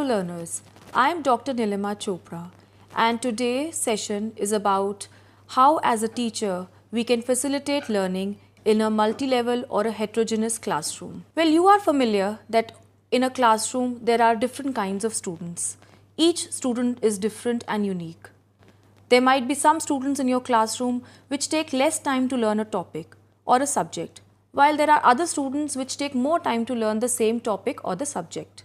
learners, I am Dr. Nilima Chopra, and today's session is about how as a teacher we can facilitate learning in a multi-level or a heterogeneous classroom. Well, you are familiar that in a classroom there are different kinds of students. Each student is different and unique. There might be some students in your classroom which take less time to learn a topic or a subject, while there are other students which take more time to learn the same topic or the subject.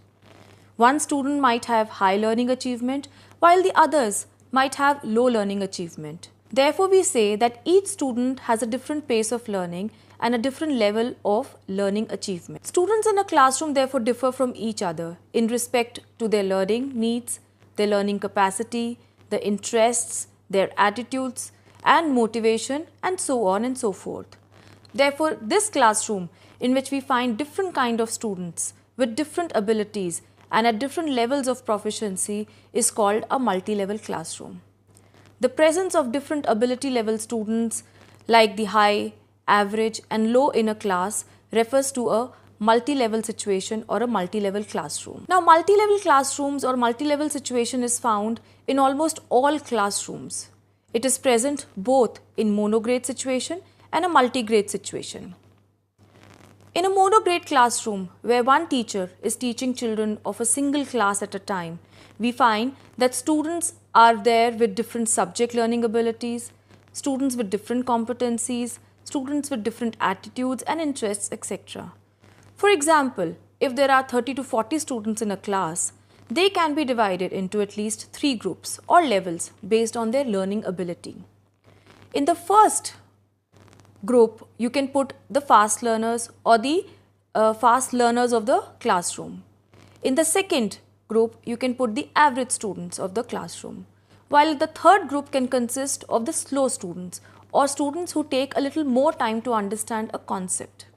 One student might have high learning achievement, while the others might have low learning achievement. Therefore, we say that each student has a different pace of learning and a different level of learning achievement. Students in a classroom therefore differ from each other in respect to their learning needs, their learning capacity, their interests, their attitudes and motivation, and so on and so forth. Therefore, this classroom in which we find different kind of students with different abilities and at different levels of proficiency is called a multi-level classroom. The presence of different ability level students like the high, average and low in a class refers to a multi-level situation or a multi-level classroom. Now, multi-level classrooms or multi-level situation is found in almost all classrooms. It is present both in monograde situation and a multi-grade situation. In a monograde classroom where one teacher is teaching children of a single class at a time, we find that students are there with different subject learning abilities, students with different competencies, students with different attitudes and interests, etc. For example, if there are 30 to 40 students in a class, they can be divided into at least 3 groups or levels based on their learning ability. In the first group, you can put the fast learners or the fast learners of the classroom. In the second group, you can put the average students of the classroom. While the third group can consist of the slow students or students who take a little more time to understand a concept.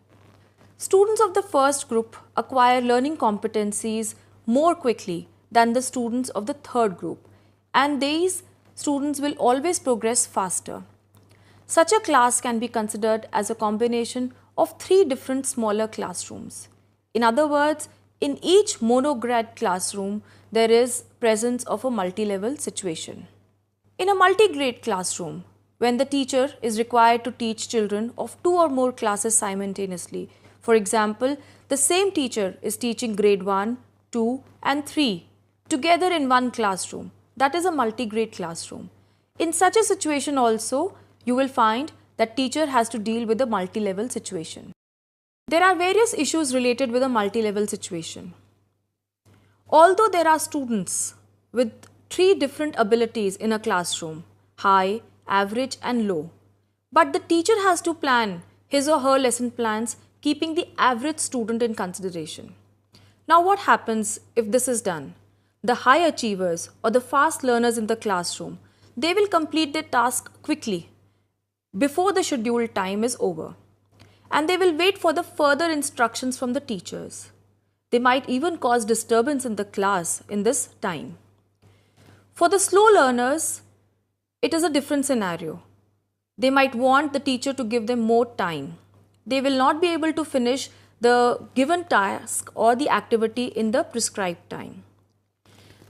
Students of the first group acquire learning competencies more quickly than the students of the third group, and these students will always progress faster. Such a class can be considered as a combination of 3 different smaller classrooms. In other words, in each monograde classroom, there is presence of a multi-level situation. In a multi-grade classroom, when the teacher is required to teach children of 2 or more classes simultaneously, for example, the same teacher is teaching grade 1, 2 and 3 together in one classroom, that is a multi-grade classroom. In such a situation also, you will find that teacher has to deal with a multi-level situation. There are various issues related with a multi-level situation. Although there are students with 3 different abilities in a classroom, high, average and low, but the teacher has to plan his or her lesson plans keeping the average student in consideration. Now, what happens if this is done? The high achievers or the fast learners in the classroom, they will complete their task quickly before the scheduled time is over, and they will wait for the further instructions from the teachers. They might even cause disturbance in the class in this time. For the slow learners, it is a different scenario. They might want the teacher to give them more time. They will not be able to finish the given task or the activity in the prescribed time.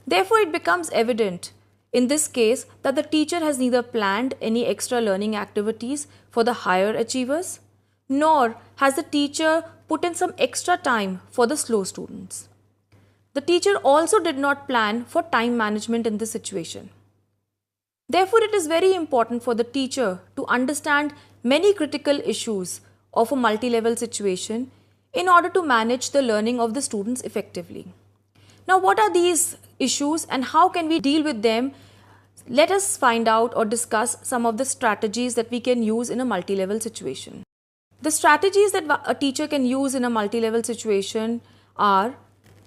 Therefore, it becomes evident in this case that the teacher has neither planned any extra learning activities for the higher achievers, nor has the teacher put in some extra time for the slow students. The teacher also did not plan for time management in this situation. Therefore, it is very important for the teacher to understand many critical issues of a multi-level situation in order to manage the learning of the students effectively. Now, what are these issues and how can we deal with them? Let us find out or discuss some of the strategies that we can use in a multi-level situation. The strategies that a teacher can use in a multi-level situation are: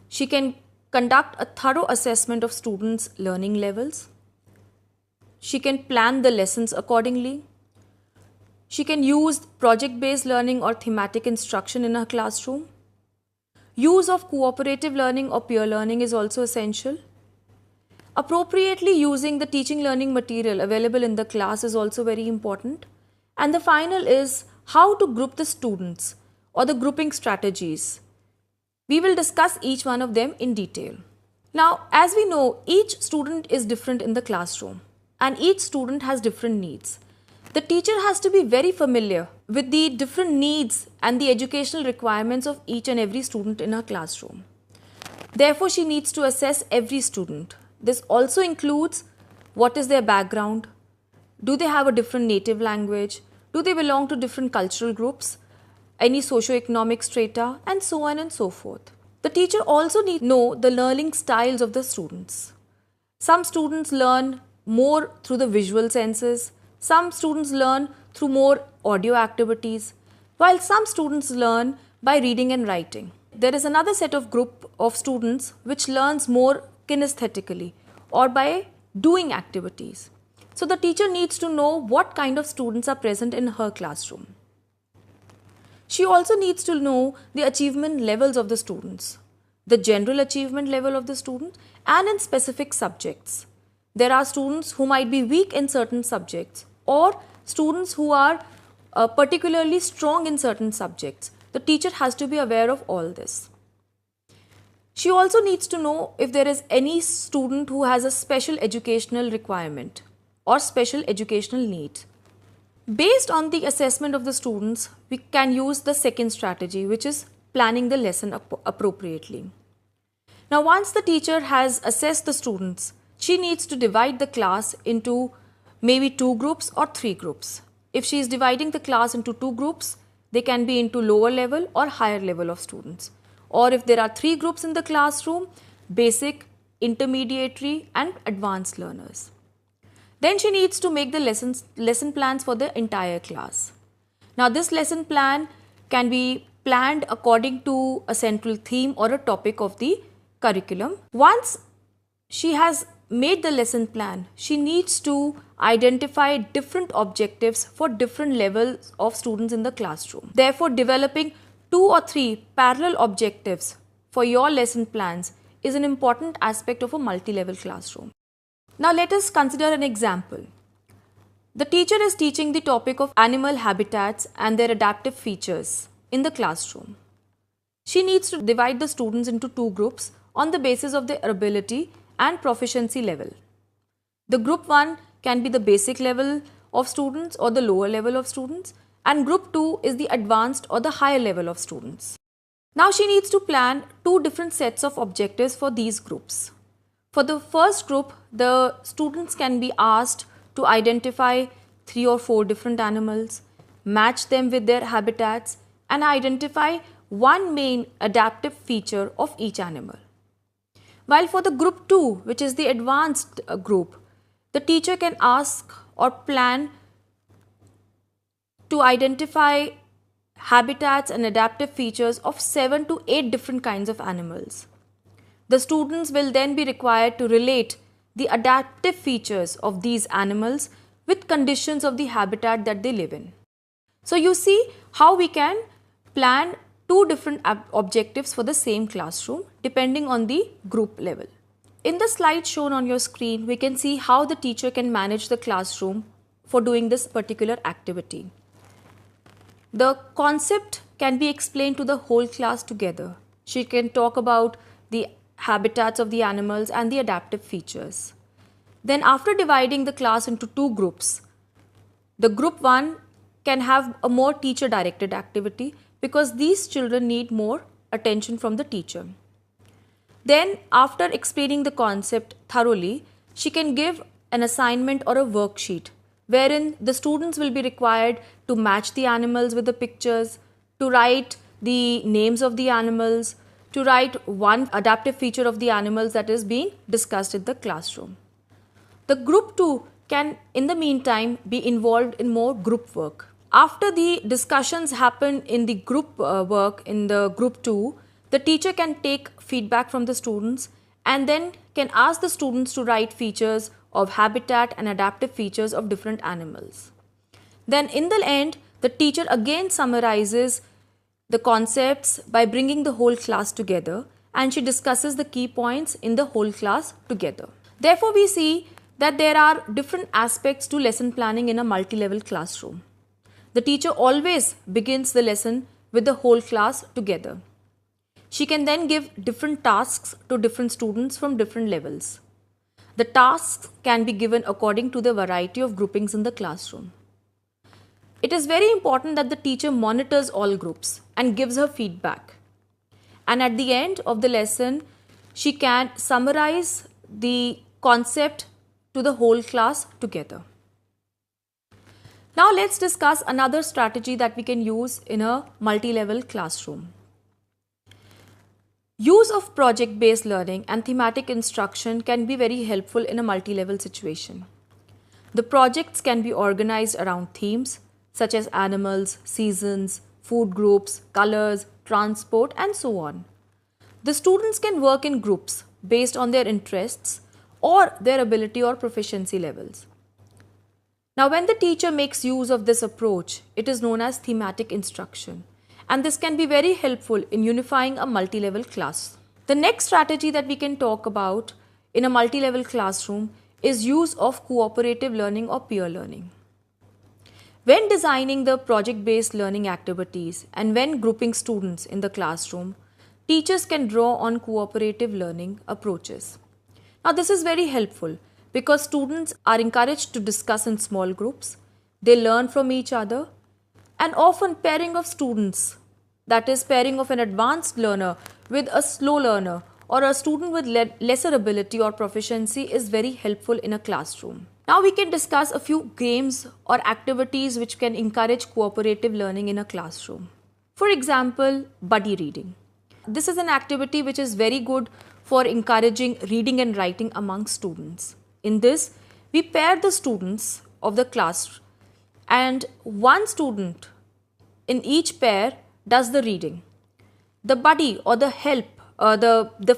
she can conduct a thorough assessment of students' learning levels. She can plan the lessons accordingly. She can use project-based learning or thematic instruction in her classroom. Use of cooperative learning or peer learning is also essential. Appropriately using the teaching learning material available in the class is also very important. And the final is how to group the students or the grouping strategies. We will discuss each one of them in detail. Now, as we know, each student is different in the classroom and each student has different needs. The teacher has to be very familiar with the different needs and the educational requirements of each and every student in her classroom. Therefore, she needs to assess every student. This also includes what is their background, do they have a different native language, do they belong to different cultural groups, any socio-economic strata, and so on and so forth. The teacher also needs to know the learning styles of the students. Some students learn more through the visual senses, some students learn through more audio activities, while some students learn by reading and writing. There is another set of group of students which learns more kinesthetically or by doing activities. So the teacher needs to know what kind of students are present in her classroom. She also needs to know the achievement levels of the students, the general achievement level of the student, and in specific subjects. There are students who might be weak in certain subjects or students who are particularly strong in certain subjects. The teacher has to be aware of all this. She also needs to know if there is any student who has a special educational requirement or special educational need. Based on the assessment of the students, we can use the second strategy, which is planning the lesson appropriately. Now, once the teacher has assessed the students, she needs to divide the class into maybe 2 groups or 3 groups. If she is dividing the class into 2 groups, they can be into lower level or higher level of students. Or if there are 3 groups in the classroom, basic, intermediate, and advanced learners. Then she needs to make the lesson plans for the entire class. Now, this lesson plan can be planned according to a central theme or a topic of the curriculum. Once she has made the lesson plan, she needs to identify different objectives for different levels of students in the classroom. Therefore, developing 2 or 3 parallel objectives for your lesson plans is an important aspect of a multi-level classroom. Now let us consider an example. The teacher is teaching the topic of animal habitats and their adaptive features in the classroom. She needs to divide the students into 2 groups on the basis of their ability and proficiency level. The group 1 can be the basic level of students or the lower level of students, and group 2 is the advanced or the higher level of students. Now she needs to plan 2 different sets of objectives for these groups. For the first group, the students can be asked to identify 3 or 4 different animals, match them with their habitats, and identify one main adaptive feature of each animal. While for the group 2, which is the advanced group, the teacher can ask or plan to identify habitats and adaptive features of 7 to 8 different kinds of animals. The students will then be required to relate the adaptive features of these animals with conditions of the habitat that they live in. So you see how we can plan 2 different objectives for the same classroom depending on the group level. In the slide shown on your screen, we can see how the teacher can manage the classroom for doing this particular activity. The concept can be explained to the whole class together. She can talk about the habitats of the animals and the adaptive features. Then after dividing the class into 2 groups, the group 1 can have a more teacher directed activity because these children need more attention from the teacher. Then after explaining the concept thoroughly, she can give an assignment or a worksheet wherein the students will be required to match the animals with the pictures, to write the names of the animals, to write one adaptive feature of the animals that is being discussed in the classroom. The group 2 can in the meantime be involved in more group work. After the discussions happen in the group work in the group 2, the teacher can take feedback from the students and then can ask the students to write features of habitat and adaptive features of different animals. Then in the end, the teacher again summarizes the concepts by bringing the whole class together, and she discusses the key points in the whole class together. Therefore, we see that there are different aspects to lesson planning in a multi-level classroom. The teacher always begins the lesson with the whole class together. She can then give different tasks to different students from different levels. The tasks can be given according to the variety of groupings in the classroom. It is very important that the teacher monitors all groups and gives her feedback. And at the end of the lesson, she can summarize the concept to the whole class together. Now let's discuss another strategy that we can use in a multi-level classroom. Use of project-based learning and thematic instruction can be very helpful in a multi-level situation. The projects can be organized around themes such as animals, seasons, food groups, colors, transport, and so on. The students can work in groups based on their interests or their ability or proficiency levels. Now, when the teacher makes use of this approach, it is known as thematic instruction, and this can be very helpful in unifying a multi-level class. The next strategy that we can talk about in a multi-level classroom is use of cooperative learning or peer learning. When designing the project-based learning activities and when grouping students in the classroom, teachers can draw on cooperative learning approaches. Now, this is very helpful because students are encouraged to discuss in small groups, they learn from each other, and often pairing of students, that is pairing of an advanced learner with a slow learner or a student with lesser ability or proficiency is very helpful in a classroom. Now we can discuss a few games or activities which can encourage cooperative learning in a classroom. For example, buddy reading. This is an activity which is very good for encouraging reading and writing among students. In this, we pair the students of the class and one student in each pair does the reading. The buddy or the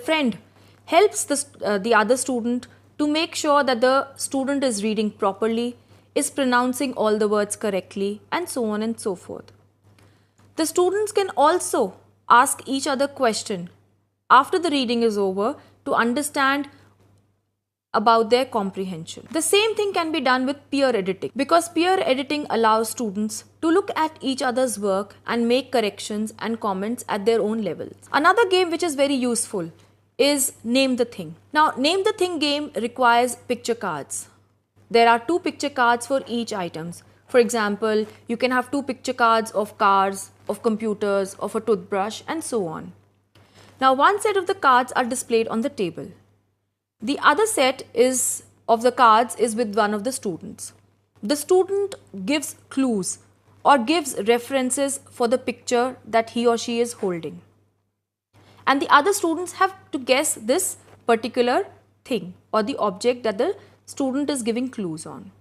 friend helps the other student to make sure that the student is reading properly, is pronouncing all the words correctly, and so on and so forth. The students can also ask each other question after the reading is over to understand about their comprehension. The same thing can be done with peer editing because peer editing allows students to look at each other's work and make corrections and comments at their own levels. Another game which is very useful is Name the Thing. Now, Name the Thing game requires picture cards. There are 2 picture cards for each items. For example, you can have 2 picture cards of cars, of computers, of a toothbrush, and so on. Now, one set of the cards are displayed on the table. The other set of the cards is with one of the students. The student gives clues or gives references for the picture that he or she is holding. And the other students have to guess this particular thing or the object that the student is giving clues on.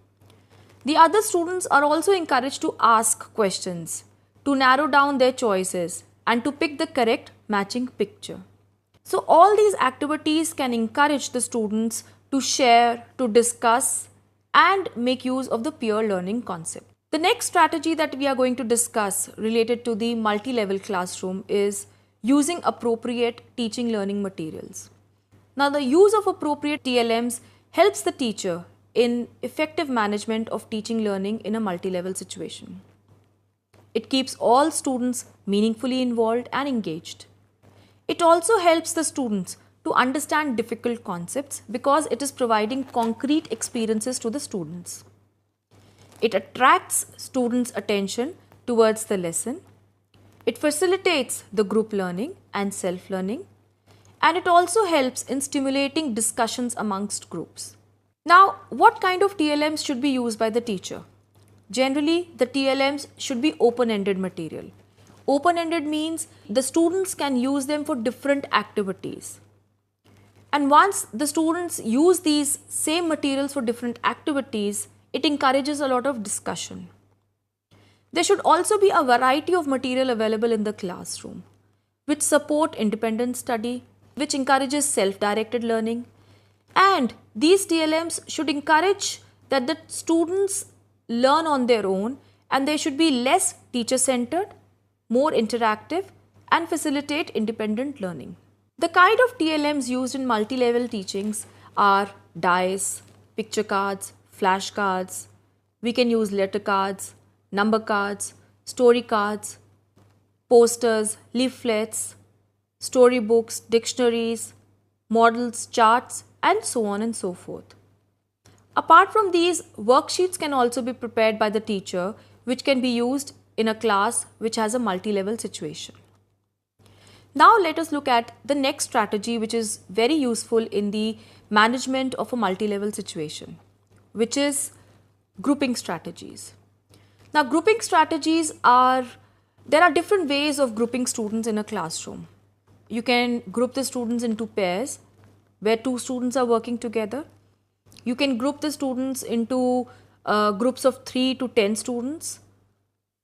The other students are also encouraged to ask questions, to narrow down their choices and to pick the correct matching picture. So all these activities can encourage the students to share, to discuss and make use of the peer learning concept. The next strategy that we are going to discuss related to the multi-level classroom is using appropriate teaching learning materials. Now, the use of appropriate TLMs helps the teacher in effective management of teaching learning in a multi-level situation. It keeps all students meaningfully involved and engaged. It also helps the students to understand difficult concepts because it is providing concrete experiences to the students. It attracts students' attention towards the lesson. It facilitates the group learning and self-learning, and it also helps in stimulating discussions amongst groups. Now, what kind of TLMs should be used by the teacher? Generally, the TLMs should be open-ended material. Open-ended means the students can use them for different activities. And once the students use these same materials for different activities, it encourages a lot of discussion. There should also be a variety of material available in the classroom, which support independent study, which encourages self-directed learning. And these TLMs should encourage that the students learn on their own, and they should be less teacher-centered, more interactive, and facilitate independent learning. The kind of TLMs used in multi-level teachings are dice, picture cards, flashcards. We can use letter cards, number cards, story cards, posters, leaflets, storybooks, dictionaries, models, charts, and so on and so forth. Apart from these, worksheets can also be prepared by the teacher, which can be used in a class which has a multi-level situation. Now let us look at the next strategy, which is very useful in the management of a multi-level situation, which is grouping strategies. Now grouping strategies there are different ways of grouping students in a classroom. You can group the students into pairs where two students are working together. You can group the students into groups of 3 to 10 students.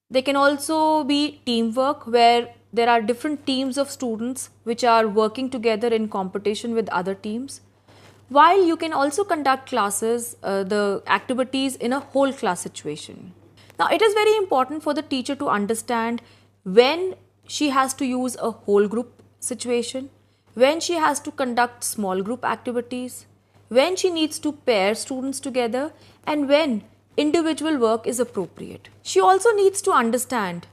They can also be teamwork where there are different teams of students which are working together in competition with other teams. While you can also conduct classes, the activities in a whole class situation. Now it is very important for the teacher to understand when she has to use a whole group situation, when she has to conduct small group activities, when she needs to pair students together, and when individual work is appropriate. She also needs to understand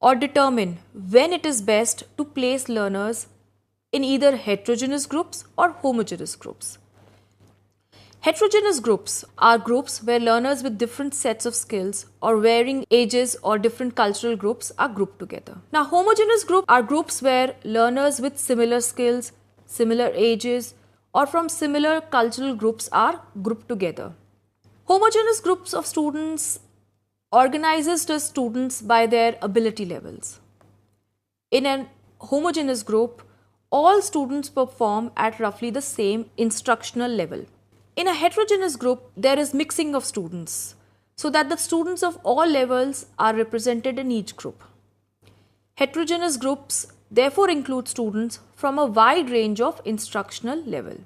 or determine when it is best to place learners in either heterogeneous groups or homogeneous groups. Heterogeneous groups are groups where learners with different sets of skills or varying ages or different cultural groups are grouped together. Now, homogeneous groups are groups where learners with similar skills, similar ages, or from similar cultural groups are grouped together. Homogeneous groups of students organizes the students by their ability levels. In an homogeneous group, all students perform at roughly the same instructional level. In a heterogeneous group, there is mixing of students so that the students of all levels are represented in each group. Heterogeneous groups therefore include students from a wide range of instructional level.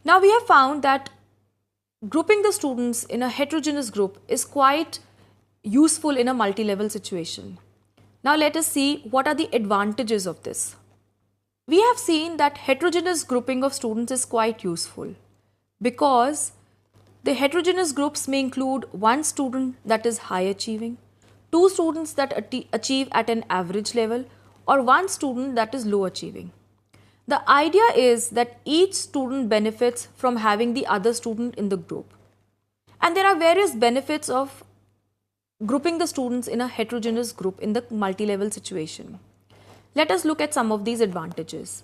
Now we have found that grouping the students in a heterogeneous group is quite useful in a multi-level situation. Now let us see what are the advantages of this. We have seen that heterogeneous grouping of students is quite useful because the heterogeneous groups may include one student that is high achieving, two students that achieve at an average level, or one student that is low achieving. The idea is that each student benefits from having the other student in the group. And there are various benefits of grouping the students in a heterogeneous group in the multi-level situation. Let us look at some of these advantages.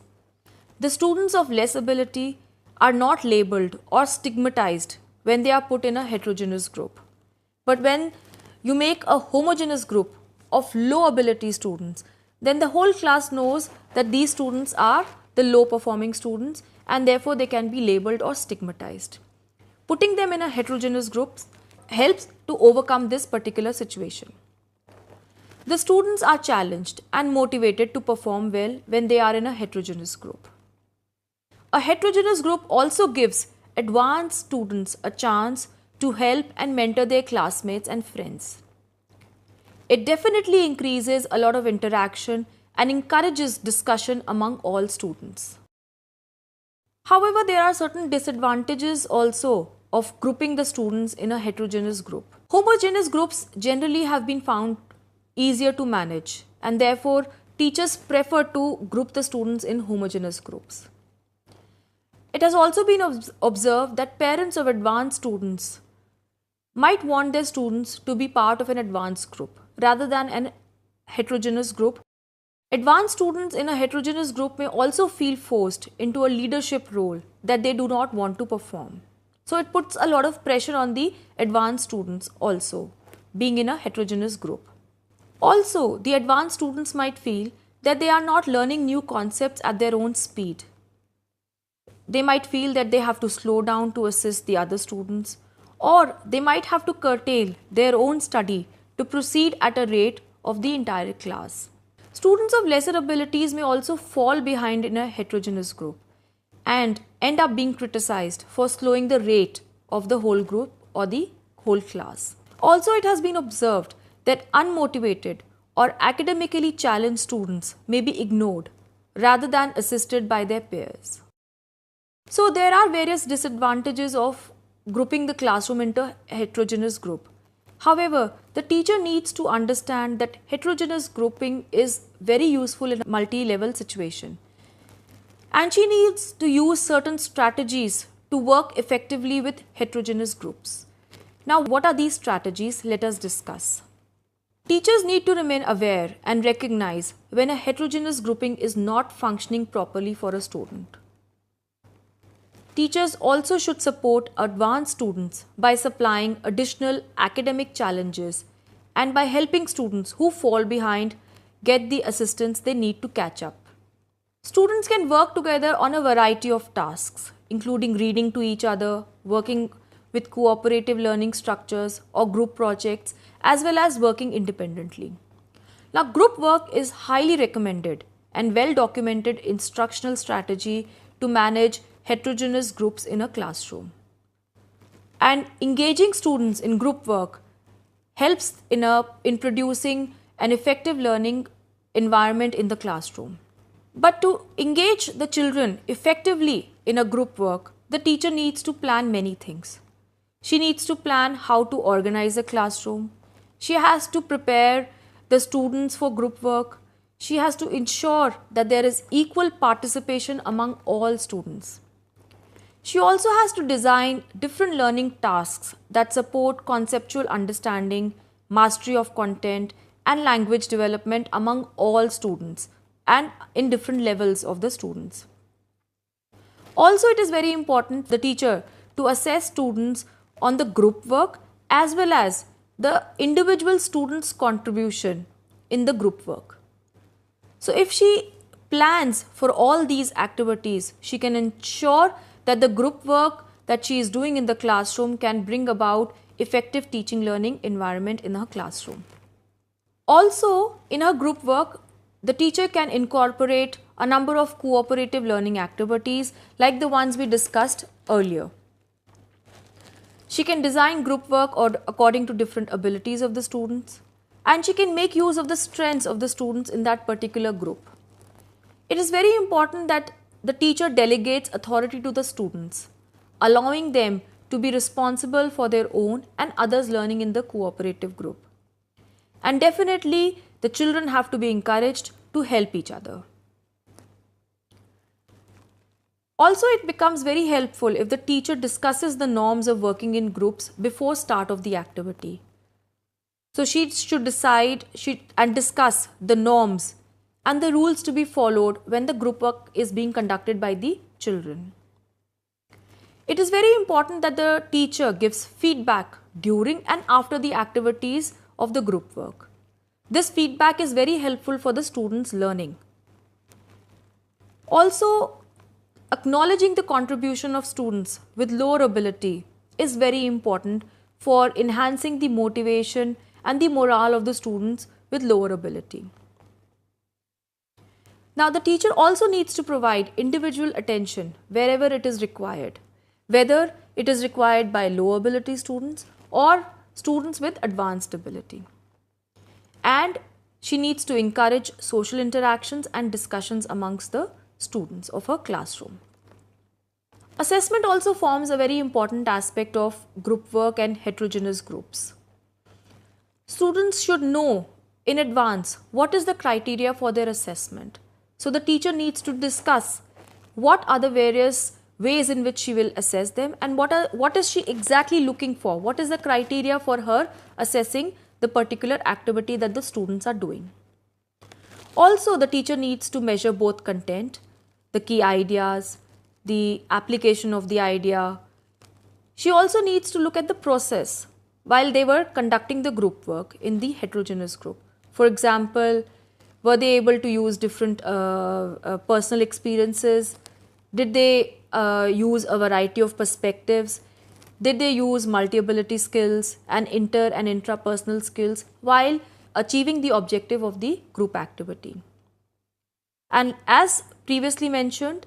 The students of less ability are not labeled or stigmatized when they are put in a heterogeneous group. But when you make a homogeneous group of low ability students, then the whole class knows that these students are the low performing students and therefore they can be labeled or stigmatized. Putting them in a heterogeneous group helps to overcome this particular situation. The students are challenged and motivated to perform well when they are in a heterogeneous group. A heterogeneous group also gives advanced students a chance to help and mentor their classmates and friends. It definitely increases a lot of interaction and encourages discussion among all students. However, there are certain disadvantages also of grouping the students in a heterogeneous group. Homogeneous groups generally have been found easier to manage and therefore teachers prefer to group the students in homogeneous groups. It has also been observed that parents of advanced students might want their students to be part of an advanced group rather than an heterogeneous group. Advanced students in a heterogeneous group may also feel forced into a leadership role that they do not want to perform. So it puts a lot of pressure on the advanced students also being in a heterogeneous group. Also, the advanced students might feel that they are not learning new concepts at their own speed. They might feel that they have to slow down to assist the other students, or they might have to curtail their own study to proceed at a rate of the entire class. Students of lesser abilities may also fall behind in a heterogeneous group and end up being criticized for slowing the rate of the whole group or the whole class. Also, it has been observed that unmotivated or academically challenged students may be ignored rather than assisted by their peers. So there are various disadvantages of grouping the classroom into a heterogeneous group. However, the teacher needs to understand that heterogeneous grouping is very useful in a multi-level situation. And she needs to use certain strategies to work effectively with heterogeneous groups. Now, what are these strategies? Let us discuss. Teachers need to remain aware and recognize when a heterogeneous grouping is not functioning properly for a student. Teachers also should support advanced students by supplying additional academic challenges and by helping students who fall behind get the assistance they need to catch up. Students can work together on a variety of tasks, including reading to each other, working with cooperative learning structures or group projects, as well as working independently. Now, group work is highly recommended and well documented instructional strategy to manage heterogeneous groups in a classroom. And engaging students in group work helps in producing an effective learning environment in the classroom. But to engage the children effectively in a group work, the teacher needs to plan many things. She needs to plan how to organize a classroom. She has to prepare the students for group work. She has to ensure that there is equal participation among all students. She also has to design different learning tasks that support conceptual understanding, mastery of content, and language development among all students and in different levels of the students. Also, it is very important the teacher to assess students on the group work as well as the individual students' contribution in the group work. So, if she plans for all these activities, she can ensure that the group work that she is doing in the classroom can bring about effective teaching learning environment in her classroom. Also, in her group work, the teacher can incorporate a number of cooperative learning activities like the ones we discussed earlier. She can design group work according to different abilities of the students, and she can make use of the strengths of the students in that particular group. It is very important that the teacher delegates authority to the students, allowing them to be responsible for their own and others' learning in the cooperative group. And definitely, the children have to be encouraged to help each other. Also, it becomes very helpful if the teacher discusses the norms of working in groups before start of the activity. So, she should decide and discuss the norms and the rules to be followed when the group work is being conducted by the children. It is very important that the teacher gives feedback during and after the activities of the group work. This feedback is very helpful for the students' learning. Also, acknowledging the contribution of students with lower ability is very important for enhancing the motivation and the morale of the students with lower ability. Now, the teacher also needs to provide individual attention wherever it is required, whether it is required by low ability students or students with advanced ability. And she needs to encourage social interactions and discussions amongst the students of her classroom. Assessment also forms a very important aspect of group work and heterogeneous groups. Students should know in advance what is the criteria for their assessment. So the teacher needs to discuss what are the various ways in which she will assess them and what is she exactly looking for, what is the criteria for her assessing the particular activity that the students are doing. Also, the teacher needs to measure both content, the key ideas, the application of the idea. She also needs to look at the process while they were conducting the group work in the heterogeneous group. For example, were they able to use different personal experiences? Did they use a variety of perspectives? Did they use multi-ability skills and inter and intrapersonal skills while achieving the objective of the group activity? And as previously mentioned,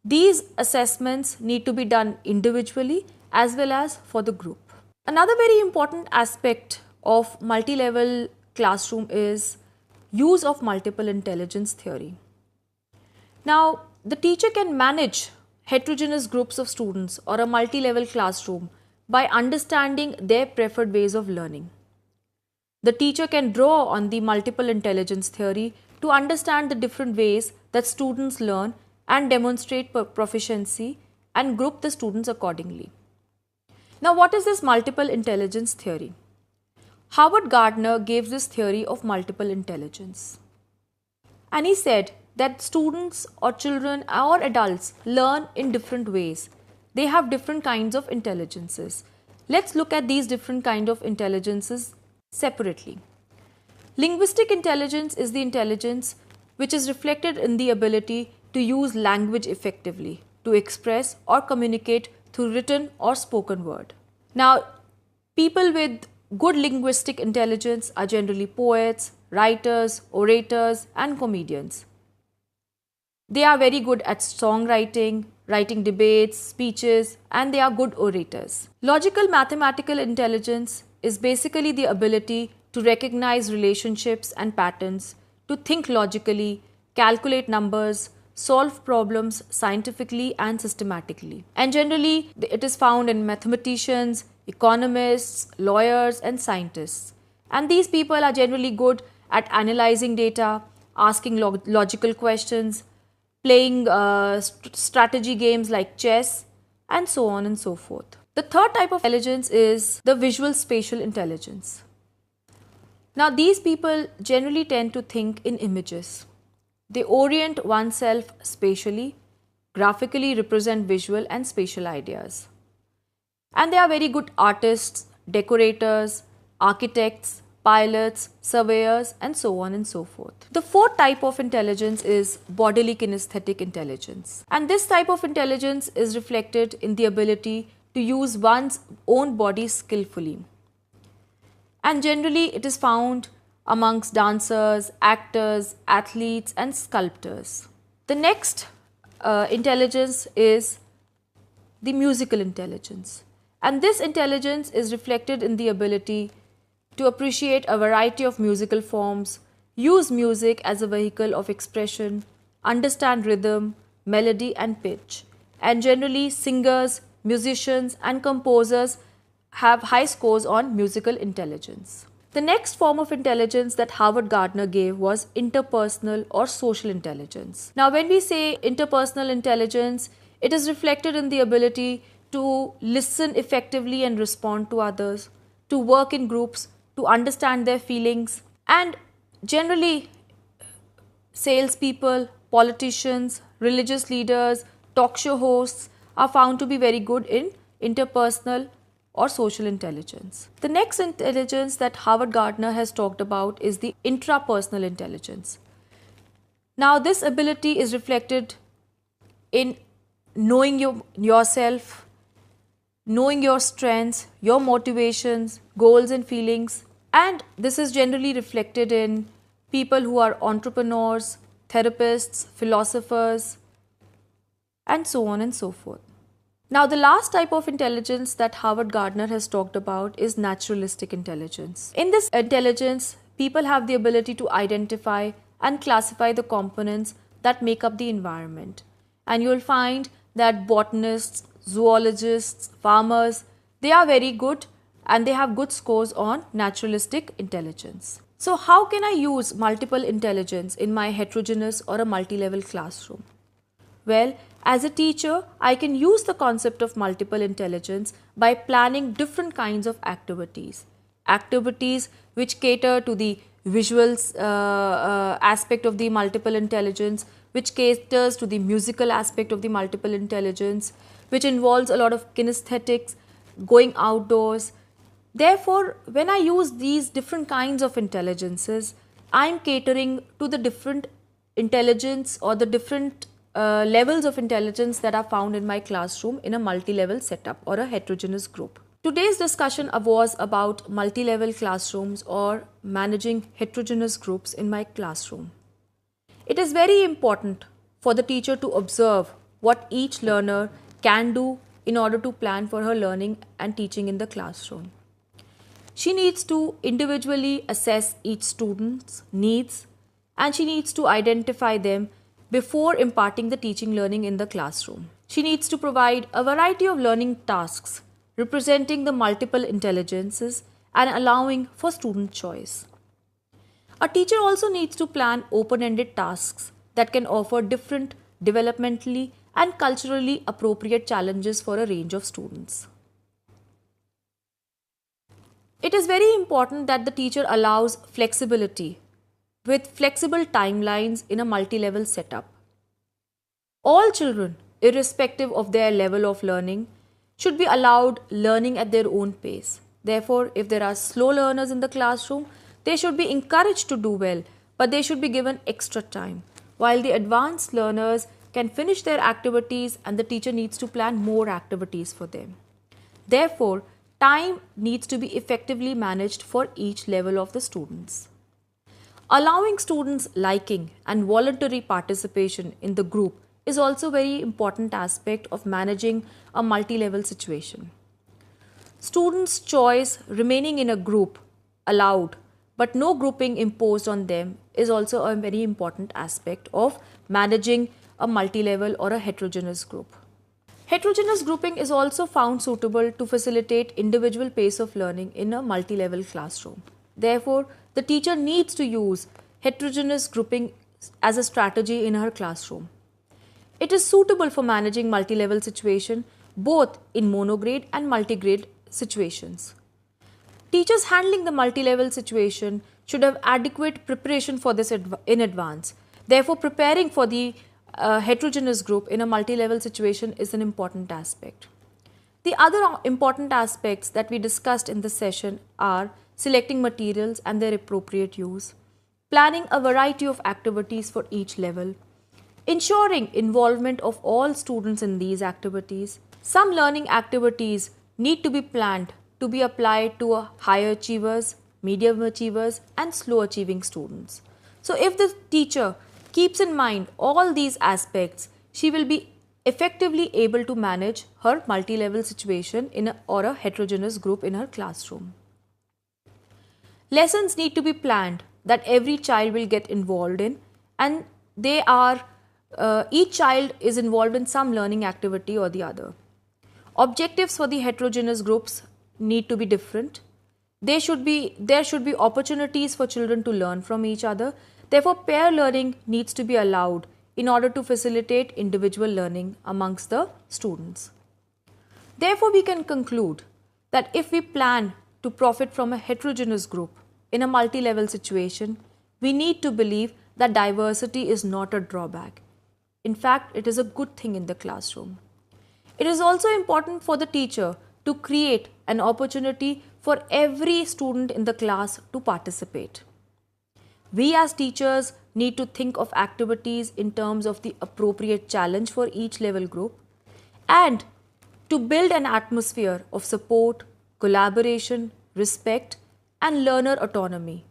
these assessments need to be done individually as well as for the group. Another very important aspect of multi-level classroom is use of multiple intelligence theory. Now, the teacher can manage heterogeneous groups of students or a multi-level classroom by understanding their preferred ways of learning. The teacher can draw on the multiple intelligence theory to understand the different ways that students learn and demonstrate proficiency and group the students accordingly. Now, what is this multiple intelligence theory? Howard Gardner gave this theory of multiple intelligence. And he said that students or children or adults learn in different ways. They have different kinds of intelligences. Let's look at these different kinds of intelligences separately. Linguistic intelligence is the intelligence which is reflected in the ability to use language effectively, to express or communicate through written or spoken word. Now, people with good linguistic intelligence are generally poets, writers, orators, and comedians. They are very good at songwriting, writing debates, speeches, and they are good orators. Logical mathematical intelligence is basically the ability to recognize relationships and patterns, to think logically, calculate numbers, solve problems scientifically and systematically. And generally, it is found in mathematicians, economists, lawyers, and scientists. And these people are generally good at analyzing data, asking logical questions, playing strategy games like chess, and so on and so forth. The third type of intelligence is the visual spatial intelligence. Now, these people generally tend to think in images. They orient oneself spatially, graphically represent visual and spatial ideas. And they are very good artists, decorators, architects, pilots, surveyors, and so on and so forth. The fourth type of intelligence is bodily kinesthetic intelligence. And this type of intelligence is reflected in the ability to use one's own body skillfully. And generally, it is found amongst dancers, actors, athletes, and sculptors. The next intelligence is the musical intelligence. And this intelligence is reflected in the ability to appreciate a variety of musical forms, use music as a vehicle of expression, understand rhythm, melody, and pitch. And generally, singers, musicians, and composers have high scores on musical intelligence. The next form of intelligence that Howard Gardner gave was interpersonal or social intelligence. Now, when we say interpersonal intelligence, it is reflected in the ability to listen effectively and respond to others, to work in groups, to understand their feelings, and generally, salespeople, politicians, religious leaders, talk show hosts are found to be very good in interpersonal or social intelligence. The next intelligence that Howard Gardner has talked about is the intrapersonal intelligence. Now, this ability is reflected in knowing yourself, knowing your strengths, your motivations, goals and feelings, and this is generally reflected in people who are entrepreneurs, therapists, philosophers, and so on and so forth. Now, the last type of intelligence that Howard Gardner has talked about is naturalistic intelligence. In this intelligence, people have the ability to identify and classify the components that make up the environment. And you will find that botanists, zoologists, farmers, they are very good and they have good scores on naturalistic intelligence. So, how can I use multiple intelligence in my heterogeneous or a multi-level classroom? Well, as a teacher, I can use the concept of multiple intelligence by planning different kinds of activities. Activities which cater to the visuals aspect of the multiple intelligence, which caters to the musical aspect of the multiple intelligence, which involves a lot of kinesthetics, going outdoors. Therefore, when I use these different kinds of intelligences, I am catering to the different intelligence or the different levels of intelligence that are found in my classroom in a multi-level setup or a heterogeneous group. Today's discussion was about multi-level classrooms or managing heterogeneous groups in my classroom. It is very important for the teacher to observe what each learner can do in order to plan for her learning and teaching in the classroom. She needs to individually assess each student's needs and she needs to identify them before imparting the teaching learning in the classroom. She needs to provide a variety of learning tasks representing the multiple intelligences and allowing for student choice. A teacher also needs to plan open-ended tasks that can offer different developmentally and culturally appropriate challenges for a range of students. It is very important that the teacher allows flexibility with flexible timelines in a multi-level setup. All children, irrespective of their level of learning, should be allowed learning at their own pace. Therefore, if there are slow learners in the classroom, they should be encouraged to do well, but they should be given extra time. While the advanced learners can finish their activities and the teacher needs to plan more activities for them. Therefore, time needs to be effectively managed for each level of the students. Allowing students liking and voluntary participation in the group is also a very important aspect of managing a multi-level situation. Students' choice remaining in a group allowed but no grouping imposed on them is also a very important aspect of managing a multi-level or a heterogeneous group. Heterogeneous grouping is also found suitable to facilitate individual pace of learning in a multi-level classroom. Therefore, the teacher needs to use heterogeneous grouping as a strategy in her classroom. It is suitable for managing multi-level situation both in monograde and multigrade situations. Teachers handling the multi-level situation should have adequate preparation for this in advance. Therefore, preparing for the heterogeneous group in a multi-level situation is an important aspect. The other important aspects that we discussed in this session are selecting materials and their appropriate use, planning a variety of activities for each level, ensuring involvement of all students in these activities. Some learning activities need to be planned to be applied to higher achievers, medium achievers, and slow achieving students. So if the teacher keeps in mind all these aspects, she will be effectively able to manage her multi-level situation or a heterogeneous group in her classroom. Lessons need to be planned that every child will get involved in, and each child is involved in some learning activity or the other. Objectives for the heterogeneous groups need to be different. There should be opportunities for children to learn from each other. Therefore, pair learning needs to be allowed in order to facilitate individual learning amongst the students. Therefore, we can conclude that if we plan to profit from a heterogeneous group in a multi-level situation, we need to believe that diversity is not a drawback. In fact, it is a good thing in the classroom. It is also important for the teacher to create an opportunity for every student in the class to participate. We as teachers need to think of activities in terms of the appropriate challenge for each level group and to build an atmosphere of support, collaboration, respect, and learner autonomy.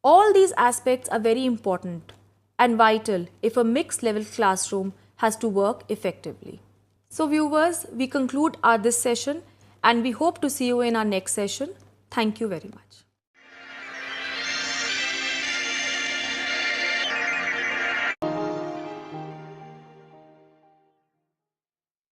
All these aspects are very important and vital if a mixed level classroom has to work effectively. So viewers, we conclude this session and we hope to see you in our next session. Thank you very much.